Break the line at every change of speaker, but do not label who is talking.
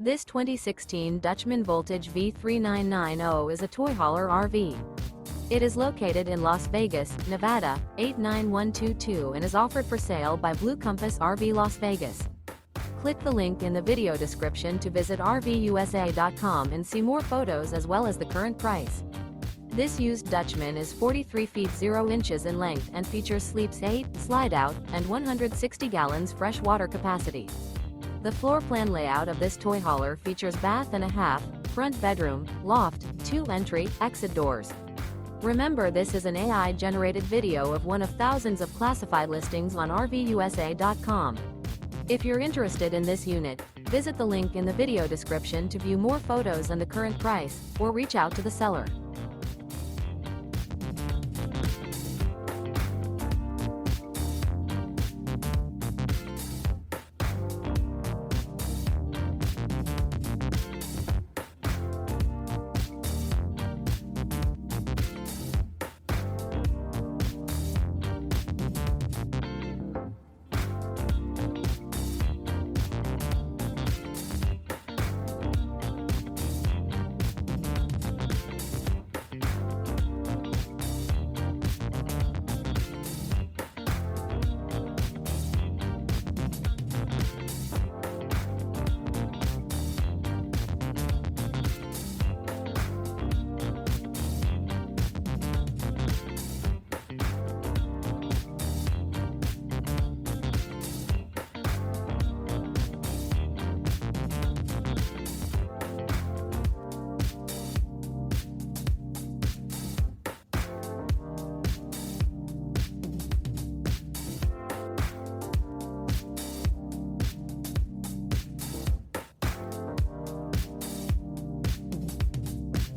This 2016 Dutchmen Voltage V3990 is a toy hauler RV. It is located in Las Vegas, Nevada, 89122 and is offered for sale by Blue Compass RV Las Vegas. Click the link in the video description to visit RVUSA.com and see more photos as well as the current price. This used Dutchman is 43 feet 0 inches in length and features sleeps 8, Slideout, and 160 gallons fresh water capacity. The floor plan layout of this toy hauler features bath and a half, front bedroom, loft, 2 entry, exit doors. Remember, this is an AI-generated video of one of thousands of classified listings on RVUSA.com. If you're interested in this unit, visit the link in the video description to view more photos and the current price, or reach out to the seller.